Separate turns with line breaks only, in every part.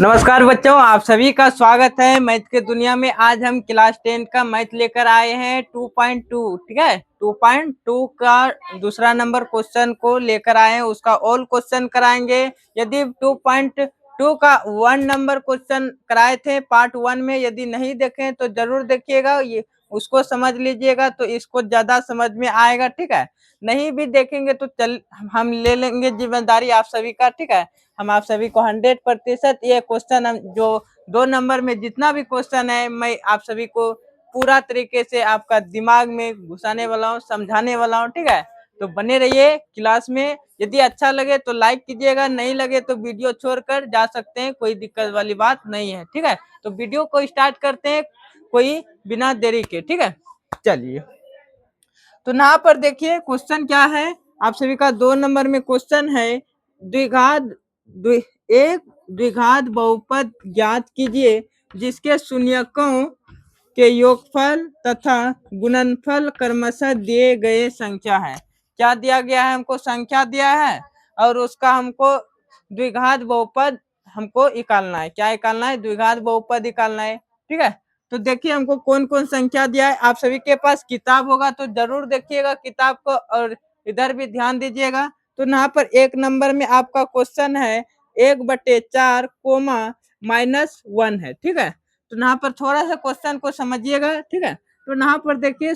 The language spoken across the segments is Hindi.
नमस्कार बच्चों, आप सभी का स्वागत है मैथ के दुनिया में। आज हम क्लास 10 का मैथ लेकर आए हैं 2.2। ठीक है, 2.2 का दूसरा नंबर क्वेश्चन को लेकर आए हैं, उसका ऑल क्वेश्चन कराएंगे। यदि 2.2 का 1 नंबर क्वेश्चन कराए थे पार्ट 1 में, यदि नहीं देखें तो जरूर देखिएगा, ये उसको समझ लीजिएगा तो इसको ज्यादा समझ में आएगा। ठीक है, नहीं भी देखेंगे तो चल हम ले लेंगे जिम्मेदारी आप सभी का। ठीक है, हम आप सभी को 100% ये क्वेश्चन, हम जो 2 नंबर में जितना भी क्वेश्चन है, मैं आप सभी को पूरा तरीके से आपका दिमाग में घुसाने वाला हूँ, समझाने वाला हूँ। ठीक है, तो बने रहिए क्लास में। यदि अच्छा लगे तो लाइक कीजिएगा, नहीं लगे तो वीडियो छोड़कर जा सकते हैं, कोई दिक्कत वाली बात नहीं है। ठीक है, तो वीडियो को स्टार्ट करते हैं कोई बिना देरी के। ठीक है, चलिए। तो यहाँ पर देखिए क्वेश्चन क्या है, आप सभी का 2 नंबर में क्वेश्चन है। एक द्विघात बहुपद ज्ञात कीजिए जिसके शून्यकों के योगफल तथा गुणनफल क्रमशः दिए गए संख्या है। क्या दिया गया है? हमको संख्या दिया है और उसका हमको द्विघात बहुपद हमको निकालना है। क्या निकालना है? द्विघात बहुपद निकालना है। ठीक है, तो देखिए हमको कौन कौन संख्या दिया है। आप सभी के पास किताब होगा तो जरूर देखिएगा किताब को, और इधर भी ध्यान दीजिएगा। तो यहाँ पर 1 नंबर में आपका क्वेश्चन है 1/4 कोमा -1 है। ठीक है, तो यहाँ पर थोड़ा सा क्वेश्चन को समझिएगा। ठीक है, तो यहाँ पर देखिए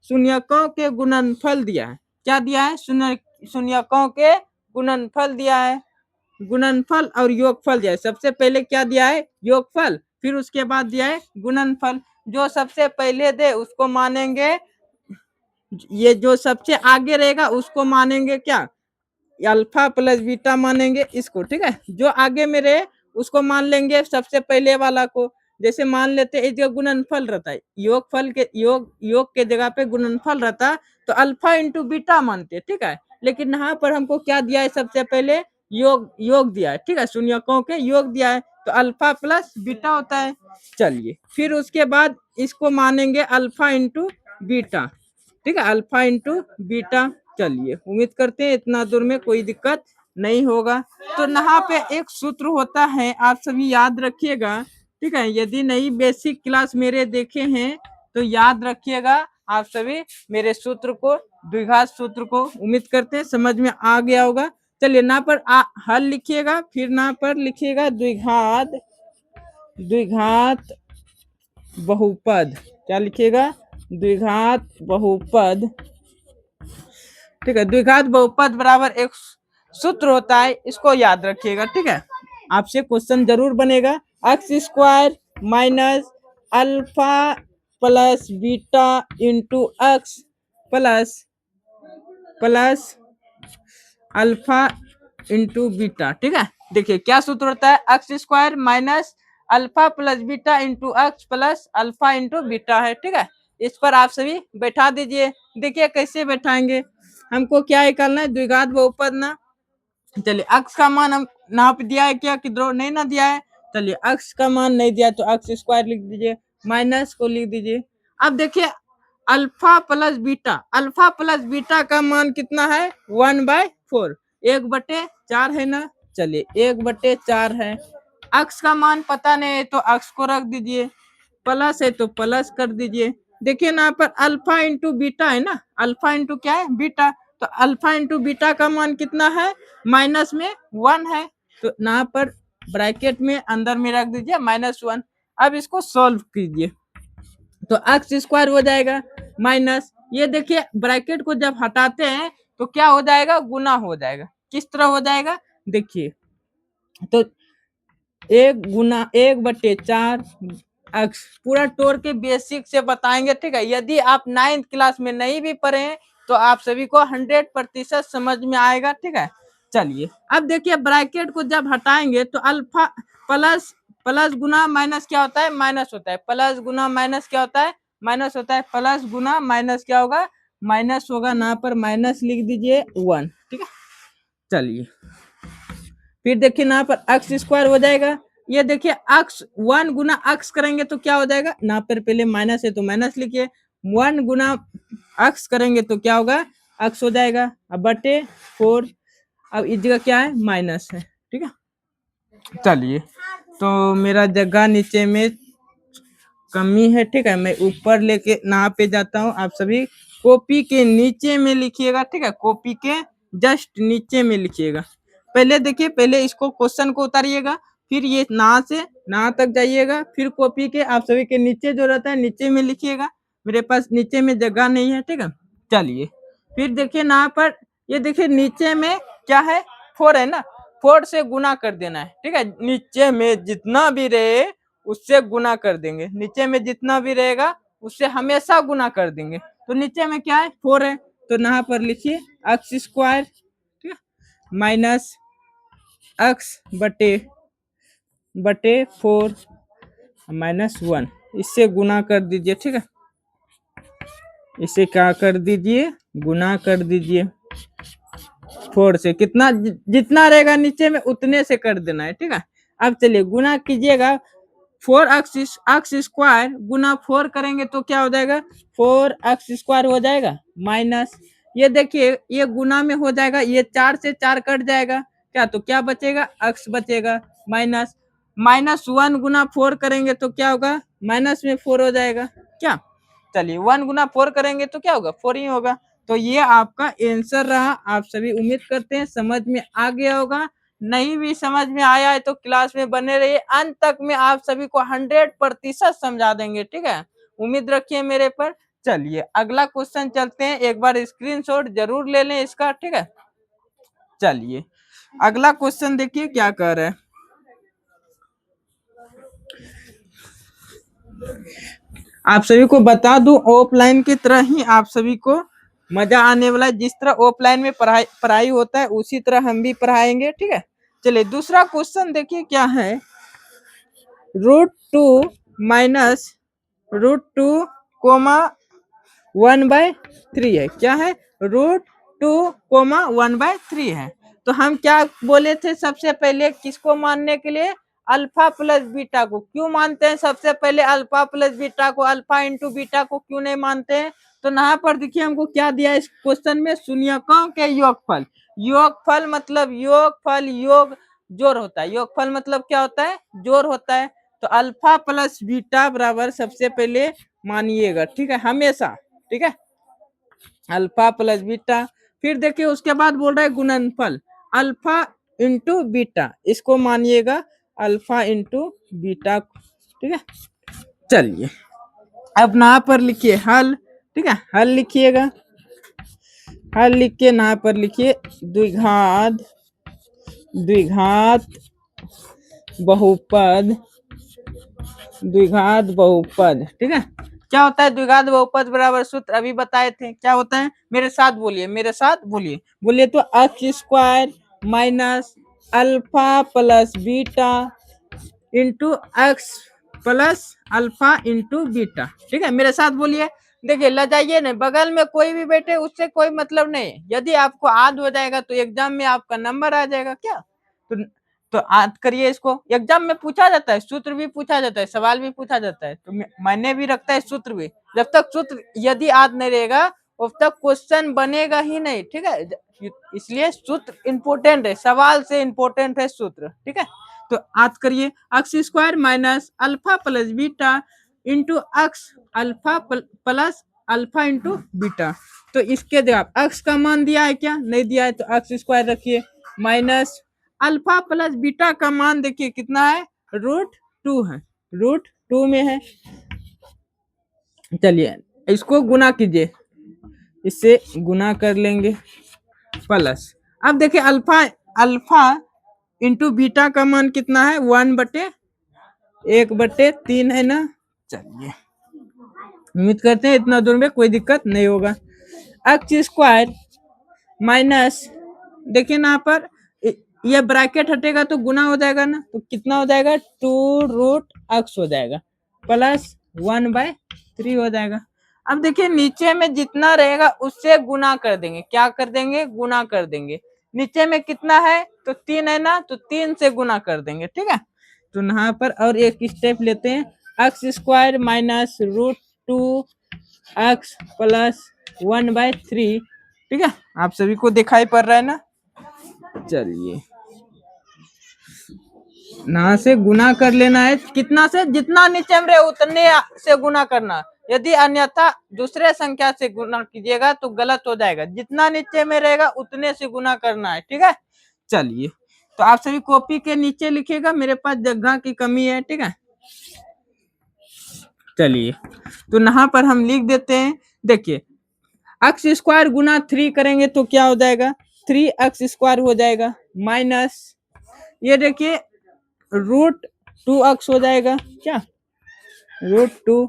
शून्यकों के गुणनफल दिया है। क्या दिया है? शून्यकों के गुणनफल दिया है। गुणनफल और योगफल दिया है। सबसे पहले क्या दिया है? योगफल, फिर उसके बाद दिया है गुणनफल। जो सबसे पहले दे उसको मानेंगे, ये जो सबसे आगे रहेगा उसको मानेंगे क्या? अल्फा प्लस बीटा मानेंगे इसको। ठीक है, जो आगे में रहे उसको मान लेंगे सबसे पहले वाला को। जैसे मान लेते हैं इसका गुणनफल रहता है, योग के जगह पे गुणनफल रहता तो अल्फा इंटू बीटा मानते। ठीक है, लेकिन यहाँ पर हमको क्या दिया है? सबसे पहले योग दिया है। ठीक है, शून्यकों के योग दिया है तो अल्फा प्लस बीटा होता है। चलिए, फिर उसके बाद इसको मानेंगे अल्फा इंटू बीटा। ठीक है, अल्फा इंटू बीटा। चलिए, उम्मीद करते हैं इतना दूर में कोई दिक्कत नहीं होगा। तो यहाँ पे एक सूत्र होता है, आप सभी याद रखिएगा। ठीक है, यदि नहीं बेसिक क्लास मेरे देखे हैं तो याद रखिएगा आप सभी मेरे सूत्र को, द्विघात सूत्र को। उम्मीद करते हैं समझ में आ गया होगा। चलिए, ना पर हल लिखिएगा, फिर ना पर लिखिएगा द्विघात बहुपद। क्या लिखिएगा? द्विघात बहुपद। ठीक है, द्विघात बहुपद बराबर एक सूत्र होता है, इसको याद रखिएगा। ठीक है, आपसे क्वेश्चन जरूर बनेगा। X square minus alpha plus beta into x plus alpha into beta. ठीक है, देखिए क्या सूत्र होता है? X square minus alpha plus beta into x plus alpha into beta है। ठीक है, इस पर आप सभी बैठा दीजिए। देखिए कैसे बैठाएंगे, हमको क्या निकालना है? द्विघात बहुपद ना। चलिए, अक्स का मान हम नाप दिया है क्या? किधरों नहीं ना दिया है। चलिए, अक्स का मान नहीं दिया तो अक्स स्क्वायर लिख दीजिए, माइनस को लिख दीजिए। अब देखिए अल्फा प्लस बीटा का मान कितना है? 1/4, 1/4 है ना। चलिए, 1/4 है। अक्स का मान पता नहीं है तो अक्स को रख दीजिए, प्लस है तो प्लस कर दीजिए। देखिए ना, यहाँ पर अल्फा इंटू बीटा है ना, अल्फा इंटू क्या है? बीटा। तो अल्फा इंटू बीटा का मान कितना है? माइनस में 1 है, तो यहाँ पर ब्रैकेट में अंदर में रख दीजिए -1। अब इसको सॉल्व कीजिए तो एक्स स्क्वायर हो जाएगा माइनस, ये देखिए ब्रैकेट को जब हटाते हैं तो क्या हो जाएगा? गुना हो जाएगा। किस तरह हो जाएगा? देखिए, तो 1/4 एक्स पूरा तोड़ के बेसिक से बताएंगे। ठीक है, यदि आप 9th क्लास में नहीं भी पढ़े हैं तो आप सभी को 100% समझ में आएगा। ठीक है, चलिए अब देखिए ब्रैकेट को जब हटाएंगे तो अल्फा प्लस प्लस गुना माइनस क्या होता है? माइनस होता है। प्लस गुना माइनस क्या होता है? माइनस होता है। प्लस गुना माइनस क्या होगा? माइनस होगा। ना पर माइनस लिख दीजिए 1। ठीक है, चलिए फिर देखिए ना पर एक्स स्क्वायर हो जाएगा। ये देखिए एक्स 1 गुना एक्स करेंगे तो क्या हो जाएगा? ना पर पहले माइनस है तो माइनस लिखिए, 1 गुना एक्स करेंगे तो क्या होगा? एक्स हो जाएगा। अब बटे 4 अब इस जगह क्या है, माइनस है, ठीक है। चलिए, तो मेरा जगह नीचे में कमी है, ठीक है। मैं ऊपर लेके यहाँ पे जाता हूँ, आप सभी कॉपी के नीचे में लिखिएगा, ठीक है। कॉपी के जस्ट नीचे में लिखिएगा। पहले देखिए, पहले इसको क्वेश्चन को उतारिएगा, फिर ये ना से ना तक जाइएगा, फिर कॉपी के आप सभी के नीचे जो रहता है नीचे में लिखिएगा। मेरे पास नीचे में जगह नहीं है, ठीक है। चलिए, फिर देखिए यहाँ पर, ये देखिए नीचे में क्या है, 4 है ना, 4 से गुना कर देना है, ठीक है। नीचे में जितना भी रहे उससे गुना कर देंगे, नीचे में जितना भी रहेगा उससे हमेशा गुना कर देंगे। तो नीचे में क्या है, 4 है, तो यहाँ पर लिखिए एक्स स्क्वायर, ठीक है, माइनस एक्स बटे 4 माइनस 1, इससे गुना कर दीजिए, ठीक है। इसे क्या कर दीजिए, गुना कर दीजिए 4 से, कितना जितना रहेगा नीचे में उतने से कर देना है, ठीक है। अब चलिए गुना कीजिएगा, 4x स्क्वायर गुना 4 करेंगे तो क्या हो जाएगा, 4x स्क्वायर हो जाएगा, माइनस ये देखिए ये गुना में हो जाएगा, ये 4 से 4 कट जाएगा क्या, तो क्या बचेगा, x बचेगा, माइनस माइनस 1 गुना 4 करेंगे तो क्या होगा, माइनस में 4 हो जाएगा क्या। चलिए 1 गुना 4 करेंगे तो क्या होगा, 4 ही होगा। तो ये आपका आंसर रहा। आप सभी उम्मीद करते हैं समझ में आ गया होगा। नहीं भी समझ में आया है तो क्लास में बने रहिए, अंत तक में आप सभी को 100% समझा देंगे, ठीक है। उम्मीद रखिए मेरे पर। चलिए अगला क्वेश्चन चलते हैं, एक बार स्क्रीनशॉट जरूर ले लें इसका, ठीक है। चलिए अगला क्वेश्चन देखिए क्या कह रहा है। आप सभी को बता दूं, ऑफलाइन की तरह ही आप सभी को मजा आने वाला है। जिस तरह ऑफलाइन में पढ़ाई होता है उसी तरह हम भी पढ़ाएंगे, ठीक है। चलिए दूसरा क्वेश्चन देखिए क्या है, √2 माइनस √2 कोमा 1/3 है, क्या है, √2 कोमा 1/3 है। तो हम क्या बोले थे सबसे पहले, किसको मानने के लिए, अल्फा प्लस बीटा को। क्यों मानते हैं सबसे पहले अल्फा प्लस बीटा को, अल्फा इंटू बीटा को क्यों नहीं मानते हैं। तो यहाँ पर देखिए हमको क्या दिया है इस क्वेश्चन में, शून्यकों के योगफल। योगफल मतलब योगफल, योग जोड़ होता है, योगफल मतलब क्या होता है, जोड़ होता है। तो अल्फा प्लस बीटा बराबर सबसे पहले मानिएगा, ठीक है, हमेशा, ठीक है, अल्फा प्लस बीटा। फिर देखिए उसके बाद बोल रहा है गुणनफल, अल्फा इंटू बीटा, इसको मानिएगा अल्फा इंटू बीटा, ठीक है। चलिए अब यहाँ पर लिखिए हल, ठीक है, हल लिखिएगा, हल लिख के यहाँ पर लिखिए द्विघात बहुपद, द्विघात बहुपद, ठीक है। क्या होता है द्विघात बहुपद बराबर, सूत्र अभी बताए थे, क्या होता है, मेरे साथ बोलिए, मेरे साथ बोलिए, बोलिए तो x square minus alpha plus beta into x plus alpha into beta, ठीक है। मेरे साथ बोलिए, देखिए लजाइए नहीं, बगल में कोई भी बैठे उससे कोई मतलब नहीं है। यदि आपको याद हो जाएगा तो एग्जाम में आपका नंबर आ जाएगा क्या। तो याद करिए, इसको एग्जाम में पूछा जाता है, सूत्र भी पूछा जाता है, सवाल भी पूछा जाता है, तो मैंने भी रखता है सूत्र भी। जब तक सूत्र यदि याद नहीं रहेगा तब तक क्वेश्चन बनेगा ही नहीं, ठीक है। इसलिए सूत्र इंपोर्टेंट है, सवाल से इंपोर्टेंट है सूत्र, ठीक है। तो याद करिए x square minus alpha plus beta into x alpha plus alpha into beta. तो इसके जगह एक्स का मान दिया है क्या, नहीं दिया है, तो एक्स स्क्वायर रखिए माइनस अल्फा प्लस बीटा का मान देखिए कितना है, √2 है, √2 में है। चलिए इसको गुना कीजिए, इससे गुना कर लेंगे प्लस, अब देखिए अल्फा इंटू बीटा का मान कितना है, 1/3 है ना। चलिए उम्मीद करते हैं इतना दूर में कोई दिक्कत नहीं होगा। एक्स स्क्वायर माइनस, देखिए ना पर ये ब्रैकेट हटेगा तो गुना हो जाएगा ना, तो कितना हो जाएगा, 2√x हो जाएगा प्लस 1/3 हो जाएगा। अब देखिए नीचे में जितना रहेगा उससे गुना कर देंगे, क्या कर देंगे, गुना कर देंगे। नीचे में कितना है, तो 3 है ना, तो 3 से गुना कर देंगे, ठीक है। तो यहाँ पर और एक स्टेप लेते हैं, x square minus √2x plus 1/3, ठीक है। आप सभी को दिखाई पड़ रहा है ना। चलिए ना से गुना कर लेना है, कितना से, जितना नीचे में रहे उतने से गुना करना, यदि अन्यथा दूसरे संख्या से गुना कीजिएगा तो गलत हो जाएगा, जितना नीचे में रहेगा उतने से गुना करना है, ठीक है। चलिए तो आप सभी कॉपी के नीचे लिखिएगा, मेरे पास जगह की कमी है, ठीक है। चलिए तो यहाँ पर हम लिख देते हैं, देखिए एक्स स्क्वायर गुना 3 करेंगे तो क्या हो जाएगा, 3x² हो जाएगा, माइनस ये देखिए √2x हो जाएगा, क्या √2,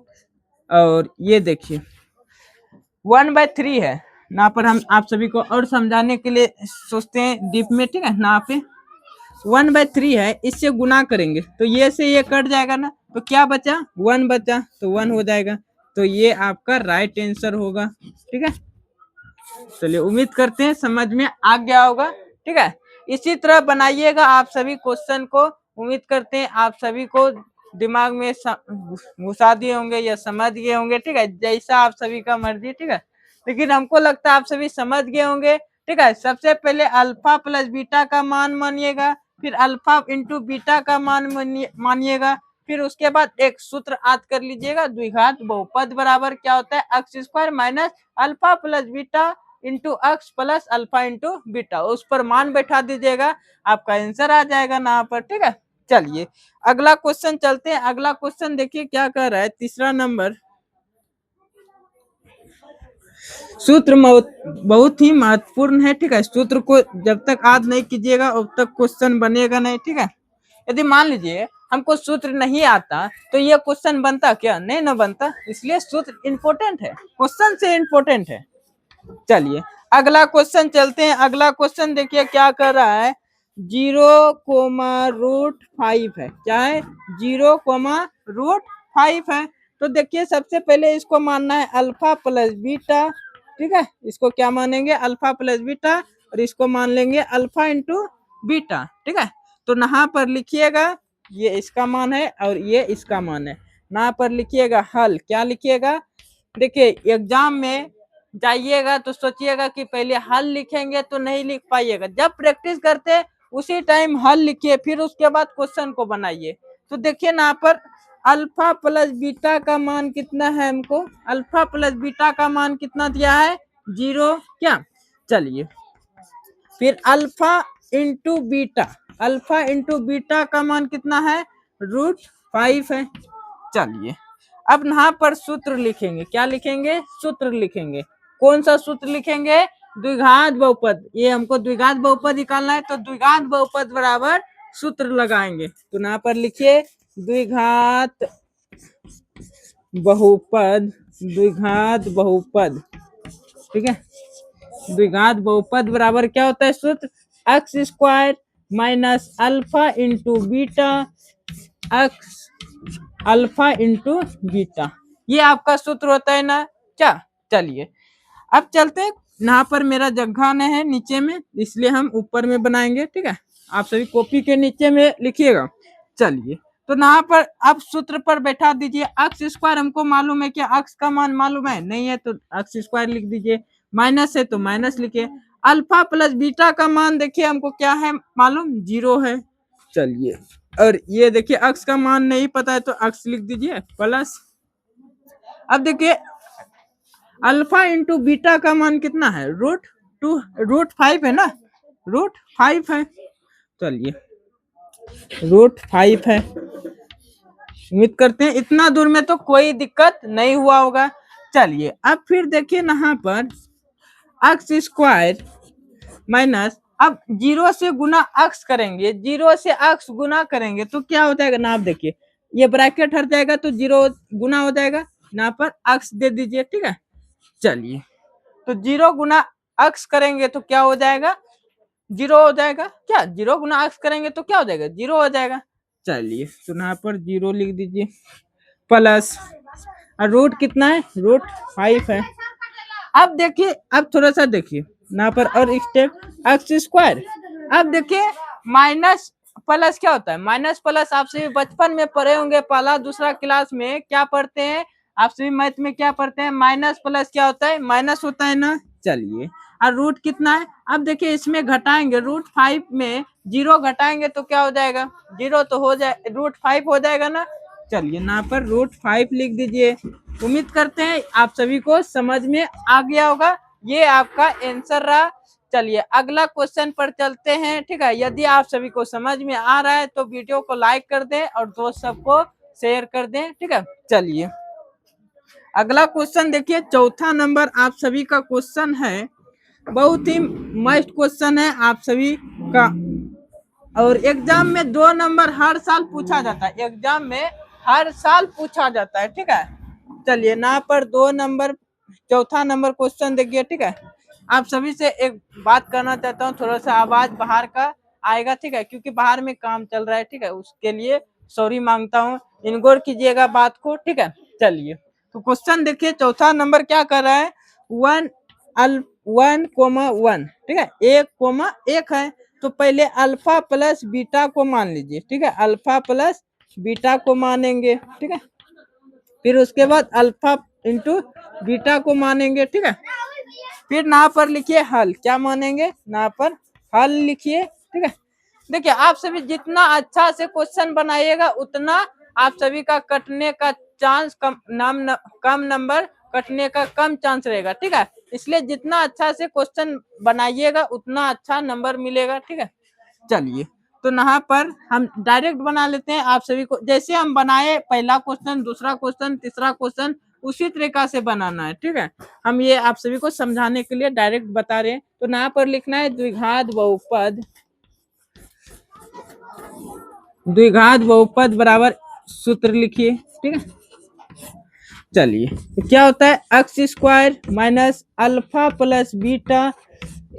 और ये देखिए 1/3 है। यहाँ पर हम आप सभी को और समझाने के लिए सोचते हैं डीप में, ठीक है। यहाँ पे 1/3 है, इससे गुना करेंगे तो ये से ये कट जाएगा ना, तो क्या बचा, 1 बचा, तो 1 हो जाएगा, तो ये आपका राइट आंसर होगा, ठीक है। चलिए उम्मीद करते हैं समझ में आ गया होगा, ठीक है। इसी तरह बनाइएगा आप सभी क्वेश्चन को, उम्मीद करते हैं आप सभी को दिमाग में घुसा दिए होंगे या समझ गए होंगे, ठीक है, जैसा आप सभी का मर्जी, ठीक है। लेकिन हमको लगता है आप सभी समझ गए होंगे, ठीक है। सबसे पहले अल्फा प्लस बीटा का मान मानिएगा, फिर अल्फा इंटू बीटा का मान मानिएगा, फिर उसके बाद एक सूत्र याद कर लीजिएगा, द्विघात बहुपद बराबर क्या होता है, x² minus alpha plus beta into x plus alpha into beta, उस पर मान बैठा दीजिएगा, आपका आंसर आ जाएगा ना यहाँ पर, ठीक है। चलिए अगला क्वेश्चन चलते हैं, अगला क्वेश्चन देखिए क्या कह रहा है, तीसरा नंबर, सूत्र बहुत ही महत्वपूर्ण है, ठीक है। सूत्र को जब तक याद नहीं कीजिएगा तब तक क्वेश्चन बनेगा नहीं, ठीक है। यदि मान लीजिए हमको सूत्र नहीं आता तो ये क्वेश्चन बनता क्या, नहीं ना बनता, इसलिए सूत्र इंपॉर्टेंट है, क्वेश्चन से इंपॉर्टेंट है। चलिए अगला क्वेश्चन चलते हैं, अगला क्वेश्चन देखिए क्या कर रहा है, 0,√5 है, क्या है, 0,√5 है। तो देखिए सबसे पहले इसको मानना है अल्फा प्लस बीटा, ठीक है, इसको क्या मानेंगे, अल्फा प्लस बीटा, और इसको मान लेंगे अल्फा इंटू बीटा, ठीक है। तो यहाँ पर लिखिएगा ये इसका मान है और ये इसका मान है, यहाँ पर लिखिएगा हल, क्या लिखिएगा, देखिए एग्जाम में जाइएगा तो सोचिएगा कि पहले हल लिखेंगे तो नहीं लिख पाइएगा, जब प्रैक्टिस करते उसी टाइम हल लिखिए, फिर उसके बाद क्वेश्चन को बनाइए। तो देखिए ना यहाँ पर अल्फा प्लस बीटा का मान कितना है, हमको अल्फा प्लस बीटा का मान कितना दिया है, 0, क्या। चलिए फिर alpha into beta, alpha into beta का मान कितना है, √5 है। चलिए अब यहाँ पर सूत्र लिखेंगे, क्या लिखेंगे, सूत्र लिखेंगे, कौन सा सूत्र लिखेंगे, द्विघात बहुपद, ये हमको द्विघात बहुपद निकालना है, तो द्विघात बहुपद बराबर सूत्र लगाएंगे, तो यहाँ पर लिखिए द्विघात बहुपद, द्विघात बहुपद, ठीक है। द्विघात बहुपद बराबर क्या होता है सूत्र, x² minus alpha into beta x alpha into beta, ये आपका सूत्र होता है ना, क्या। चलिए अब चलते हैं, यहाँ पर मेरा जगह नहीं है नीचे में, इसलिए हम ऊपर में बनाएंगे, ठीक है, आप सभी कॉपी के नीचे में लिखिएगा। चलिए तो यहाँ पर आप सूत्र पर बैठा दीजिए, x² हमको मालूम है, क्या x का मान मालूम है, नहीं है तो x² लिख दीजिए, माइनस है तो माइनस लिखिए, अल्फा प्लस बीटा का मान देखिए हमको क्या है मालूम, 0 है। चलिए और ये देखिए x का मान नहीं पता है तो x लिख दीजिए प्लस, अब देखिए अल्फा इंटू बीटा का मान कितना है, √5 है ना, √5 है। चलिए √5 है, उम्मीद करते हैं इतना दूर में तो कोई दिक्कत नहीं हुआ होगा। चलिए अब फिर देखिए यहाँ पर x² माइनस, अब 0 से गुना x करेंगे, 0 से x गुना करेंगे तो क्या हो जाएगा ना, आप देखिए ये ब्रैकेट हट जाएगा तो 0 गुना हो जाएगा, यहाँ पर x दे दीजिए, ठीक है। चलिए तो 0 गुना x करेंगे तो क्या हो जाएगा, 0 हो जाएगा, क्या 0 गुना x करेंगे तो क्या हो जाएगा, 0 हो जाएगा। चलिए तो यहाँ पर 0 लिख दीजिए प्लस, और रूट कितना है, √5 है। अब देखिए अब थोड़ा सा देखिए यहाँ पर और स्टेप x², अब देखिए माइनस प्लस क्या होता है, माइनस प्लस आप सभी बचपन में पढ़े होंगे, पहला दूसरा क्लास में क्या पढ़ते हैं आप सभी मैथ में, क्या पढ़ते हैं, माइनस प्लस क्या होता है, माइनस होता है ना। चलिए और रूट कितना है। अब देखिए इसमें घटाएंगे, √5 में 0 घटाएंगे तो क्या हो जाएगा, 0 तो हो जाए, √5 हो जाएगा ना। चलिए यहाँ पर √5 लिख दीजिए। उम्मीद करते हैं आप सभी को समझ में आ गया होगा। ये आपका आंसर रहा। चलिए अगला क्वेश्चन पर चलते हैं, ठीक है। यदि आप सभी को समझ में आ रहा है तो वीडियो को लाइक कर दें और दोस्त सबको शेयर कर दें, ठीक है। चलिए अगला क्वेश्चन देखिए, चौथा नंबर आप सभी का क्वेश्चन है, बहुत ही मस्त क्वेश्चन है आप सभी का, और एग्जाम में 2 नंबर हर साल पूछा जाता है, एग्जाम में हर साल पूछा जाता है, ठीक है। चलिए यहाँ पर 2 नंबर, चौथा नंबर क्वेश्चन देखिए, ठीक है। आप सभी से एक बात करना चाहता हूँ, थोड़ा सा आवाज बाहर का आएगा, ठीक है, क्योंकि बाहर में काम चल रहा है, ठीक है, उसके लिए सॉरी मांगता हूँ, इग्नोर कीजिएगा बात को, ठीक है। चलिए तो क्वेश्चन देखिए, चौथा नंबर क्या कर रहा है, 1,1,1, ठीक है, 1,1 है, तो पहले अल्फा प्लस बीटा को मान लीजिए, ठीक है, अल्फा प्लस बीटा को मानेंगे, ठीक है। फिर उसके बाद अल्फा इंटू बीटा को मानेंगे, ठीक है। फिर यहाँ पर लिखिए हल, क्या मानेंगे, यहाँ पर हल लिखिए, ठीक है। देखिए आप सभी जितना अच्छा से क्वेश्चन बनाइएगा उतना आप सभी का कटने का चांस कम नंबर कटने का कम चांस रहेगा, ठीक है। इसलिए जितना अच्छा से क्वेश्चन बनाइएगा उतना अच्छा नंबर मिलेगा, ठीक है। चलिए तो यहाँ पर हम डायरेक्ट बना लेते हैं, आप सभी को जैसे हम बनाए पहला क्वेश्चन, दूसरा क्वेश्चन, तीसरा क्वेश्चन, उसी तरीका से बनाना है, ठीक है। हम ये आप सभी को समझाने के लिए डायरेक्ट बता रहे हैं। तो यहाँ पर लिखना है द्विघात बहुपद बराबर सूत्र लिखिए, ठीक है। चलिए तो क्या होता है, x square minus alpha plus beta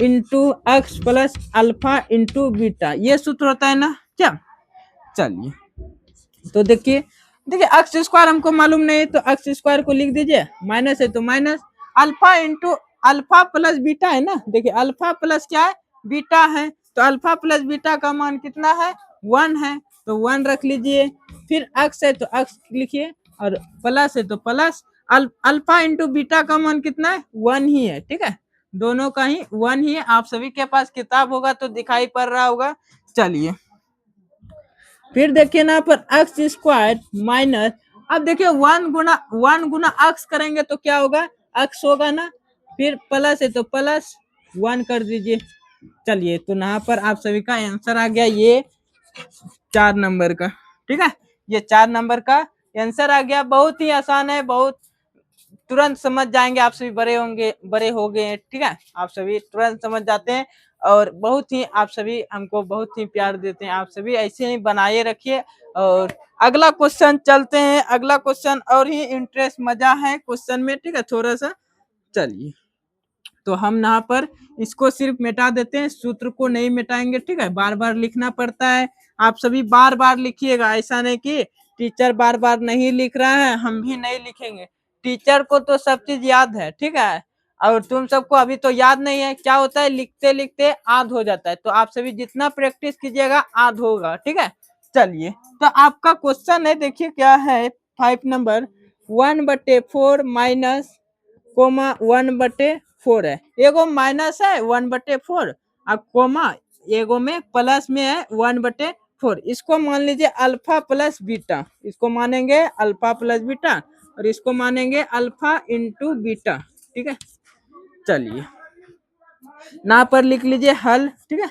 into x plus alpha into beta, ये सूत्र होता है ना क्या। चलिए तो देखिए एक्स स्क्वायर हमको मालूम नहीं है, तो एक्स स्क्वायर को लिख दीजिए, माइनस है तो minus, alpha into alpha plus beta है ना, देखिए अल्फा प्लस क्या है, बीटा है, तो अल्फा प्लस बीटा का मान कितना है, 1 है, तो 1 रख लीजिए। फिर एक्स है तो एक्स लिखिए, और प्लस है तो प्लस, अल्फा इंटू बीटा का मान कितना है, 1 ही है, ठीक है, दोनों का ही 1 ही है। आप सभी के पास किताब होगा तो दिखाई पड़ रहा होगा। चलिए फिर देखिए ना पर एक्स स्क्वायर माइनस, अब देखिए 1 गुना एक्स करेंगे तो क्या होगा, एक्स होगा ना, फिर प्लस है तो प्लस 1 कर दीजिए। चलिए तो यहाँ पर आप सभी का आंसर आ गया, ये 4 नंबर का, ठीक है, ये 4 नंबर का आंसर आ गया। बहुत ही आसान है, बहुत तुरंत समझ जाएंगे, आप सभी बड़े हो गए, ठीक है, आप सभी तुरंत समझ जाते हैं, और बहुत ही आप सभी हमको बहुत ही प्यार देते हैं। आप सभी ऐसे ही बनाए रखिए। और अगला क्वेश्चन चलते हैं, अगला क्वेश्चन और ही इंटरेस्ट मजा है क्वेश्चन में, ठीक है, थोड़ा सा। चलिए तो हम यहाँ पर इसको सिर्फ मिटा देते हैं, सूत्र को नहीं मिटाएंगे, ठीक है, बार बार लिखना पड़ता है, आप सभी बार बार लिखिएगा, ऐसा नहीं कि टीचर बार बार नहीं लिख रहा है हम भी नहीं लिखेंगे, टीचर को तो सब चीज याद है, ठीक है, और तुम सबको अभी तो याद नहीं है, क्या होता है लिखते लिखते याद हो जाता है, तो आप सभी जितना प्रैक्टिस कीजिएगा याद होगा, ठीक है। चलिए तो आपका क्वेश्चन है, देखिए क्या है, 5 नंबर, 1/4 माइनस कोमा 1/4 है, एगो माइनस है 1/4 और कोमा एगो में प्लस में है 1/4, इसको मान लीजिए अल्फा प्लस बीटा, इसको मानेंगे अल्फा प्लस बीटा, और इसको मानेंगे अल्फा इंटू बीटा, ठीक है। चलिए यहाँ पर लिख लीजिए हल, ठीक है,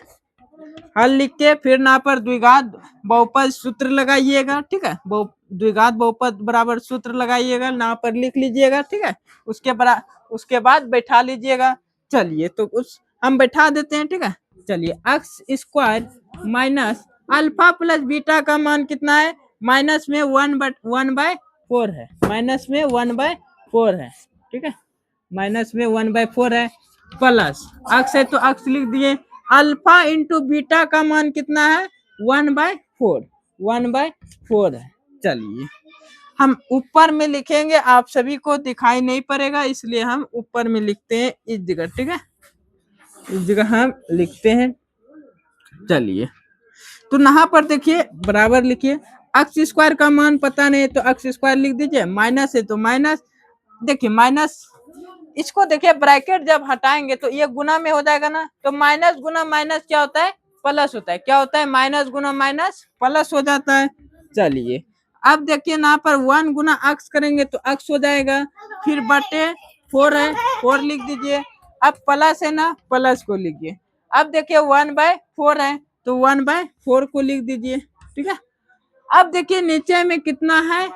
हल लिख के फिर यहाँ पर द्विघात बहुपद सूत्र लगाइएगा, ठीक है, द्विघात बहुपद बराबर सूत्र लगाइएगा, यहाँ पर लिख लीजिएगा, ठीक है, उसके बाद बैठा लीजिएगा। चलिए तो उस हम बैठा देते हैं, ठीक है। चलिए x square minus alpha plus beta का मान कितना है, माइनस में 1/4 है, माइनस में 1/4 है, ठीक है, माइनस में 1/4 है, प्लस एक्स है तो एक्स लिख दिए, अल्फा इंटू बीटा का मान कितना है, 1/4 है। चलिए हम ऊपर में लिखेंगे, आप सभी को दिखाई नहीं पड़ेगा, इसलिए हम ऊपर में लिखते हैं इस जगह, ठीक है, इस जगह हम लिखते हैं। चलिए तो यहाँ पर देखिए बराबर लिखिए, एक्स स्क्वायर का मान पता नहीं तो एक्स स्क्वायर लिख दीजिए, माइनस है तो माइनस, देखिए माइनस इसको देखिए ब्रैकेट जब हटाएंगे तो ये गुना में हो जाएगा ना, तो माइनस गुना माइनस क्या होता है, प्लस होता है। क्या होता है, माइनस गुना माइनस प्लस हो जाता है। चलिए अब देखिए ना पर 1 गुना अक्स करेंगे तो अक्स हो जाएगा, फिर बटे 4 है 4 लिख दीजिए। अब प्लस है ना, प्लस को लिखिए। अब देखिए 1/4 है तो 1/4 को लिख दीजिए। ठीक है, अब देखिए नीचे में कितना है,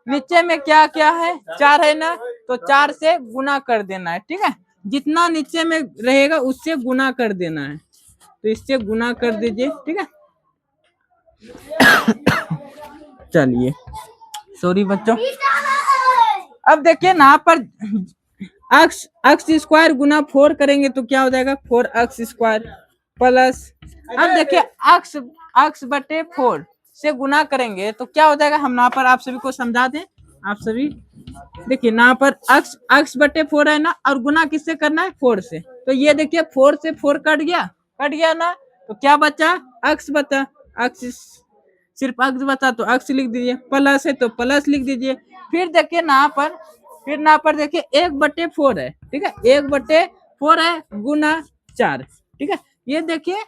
नीचे में क्या क्या है, 4 है ना, तो 4 से गुना कर देना है। ठीक है, जितना नीचे में रहेगा उससे गुना कर देना है, तो इससे गुना कर दीजिए। ठीक है, चलिए सॉरी बच्चों। अब देखिए ना पर अक्स अक्स स्क्वायर गुना 4 करेंगे तो क्या हो जाएगा, 4 अक्स स्क्वायर प्लस, अब देखिए अक्स अक्स बटे 4 से गुना करेंगे तो क्या हो जाएगा, हम यहाँ पर आप सभी को समझा दें। आप सभी देखिए यहाँ पर अक्स अक्स बटे 4 है ना, और गुना किससे करना है, 4 से। तो ये देखिए 4 से 4 कट गया ना, तो क्या बचा, अक्स बचा। अक्स सिर्फ अक्स बचा तो अक्स लिख दीजिए, प्लस है तो प्लस लिख दीजिए। फिर देखिए यहाँ पर, फिर यहाँ पर देखिए 1/4 है। ठीक है, 1/4 है गुना 4। ठीक है, ये देखिए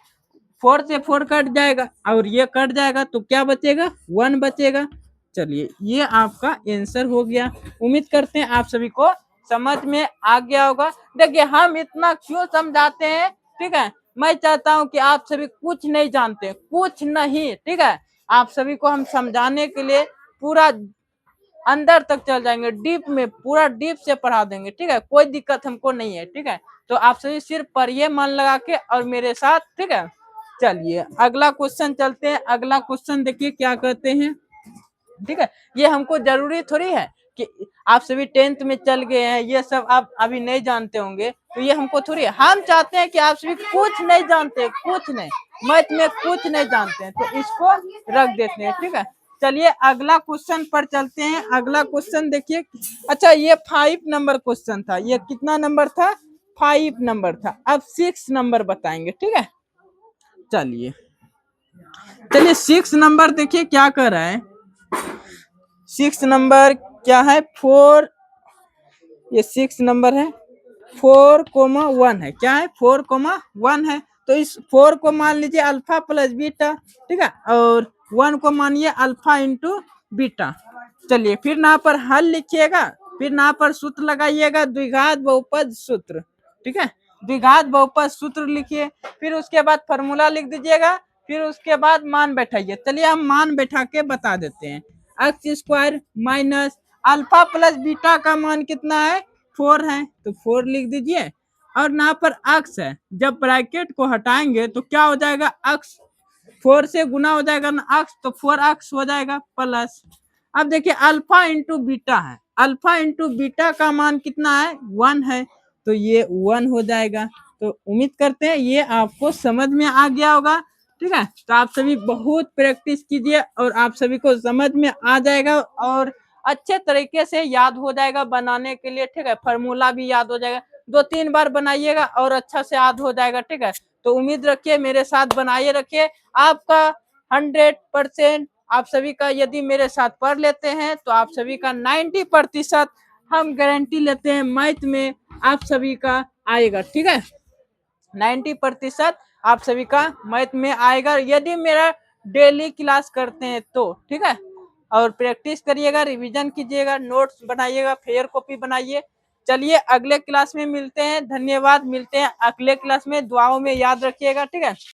4 से 4 कट जाएगा और ये कट जाएगा तो क्या बचेगा, 1 बचेगा। चलिए ये आपका आंसर हो गया। उम्मीद करते हैं आप सभी को समझ में आ गया होगा। देखिए हम इतना क्यों समझाते हैं, ठीक है, मैं चाहता हूं कि आप सभी कुछ नहीं जानते, कुछ नहीं। ठीक है, आप सभी को हम समझाने के लिए पूरा अंदर तक चल जाएंगे, डीप में, पूरा डीप से पढ़ा देंगे। ठीक है, कोई दिक्कत हमको नहीं है। ठीक है, तो आप सभी सिर्फ पढ़िए मन लगा के और मेरे साथ। ठीक है, चलिए अगला क्वेश्चन चलते हैं। अगला क्वेश्चन देखिए क्या कहते हैं। ठीक है, ये हमको जरूरी थोड़ी है कि आप सभी 10th में चल गए हैं, ये सब आप अभी नहीं जानते होंगे, तो ये हमको थोड़ी है। हम चाहते हैं कि आप सभी कुछ नहीं जानते, कुछ नहीं, मैथ में कुछ नहीं जानते हैं, तो इसको रख देते हैं। ठीक है, चलिए अगला क्वेश्चन पर चलते हैं। अगला क्वेश्चन देखिए, अच्छा ये 5 नंबर क्वेश्चन था, ये कितना नंबर था, 5 नंबर था। अब 6 नंबर बताएंगे। ठीक है, चलिए चलिए 6 नंबर देखिए क्या कर रहा है। 6 नंबर क्या है, 4, ये 6 नंबर है 4,1 है। क्या है, 4,1 है। तो इस 4 को मान लीजिए अल्फा प्लस बीटा। ठीक है, और 1 को मानिए अल्फा इंटू बीटा। चलिए फिर यहाँ पर हल लिखिएगा, फिर यहाँ पर सूत्र लगाइएगा, द्विघात बहुपद सूत्र। ठीक है, द्विघात बहुपद सूत्र लिखिए, फिर उसके बाद फॉर्मूला लिख दीजिएगा, फिर उसके बाद मान बैठाइए। चलिए हम मान बैठा के बता देते हैं। X square minus alpha plus beta का मान कितना है, 4 है, तो 4 लिख दीजिए। और यहाँ पर अक्स है, जब ब्रैकेट को हटाएंगे तो क्या हो जाएगा, अक्स 4 से गुना हो जाएगा ना अक्स, तो 4 अक्स हो जाएगा प्लस। अब देखिए अल्फा इंटू बीटा है, अल्फा इंटू बीटा का मान कितना है, 1 है, तो ये 1 हो जाएगा। तो उम्मीद करते हैं ये आपको समझ में आ गया होगा। ठीक है, तो आप सभी बहुत प्रैक्टिस कीजिए और आप सभी को समझ में आ जाएगा और अच्छे तरीके से याद हो जाएगा बनाने के लिए। ठीक है, फार्मूला भी याद हो जाएगा, 2-3 बार बनाइएगा और अच्छा से याद हो जाएगा। ठीक है, तो उम्मीद रखिए मेरे साथ बनाए रखिए, आपका 100% आप सभी का यदि मेरे साथ पढ़ लेते हैं तो आप सभी का 90% हम गारंटी लेते हैं मैथ में आप सभी का आएगा। ठीक है, 90% आप सभी का मैथ में आएगा यदि मेरा डेली क्लास करते हैं तो। ठीक है, और प्रैक्टिस करिएगा, रिवीजन कीजिएगा, नोट्स बनाइएगा, फेयर कॉपी बनाइए। चलिए अगले क्लास में मिलते हैं, धन्यवाद। मिलते हैं अगले क्लास में, दुआओं में याद रखिएगा। ठीक है।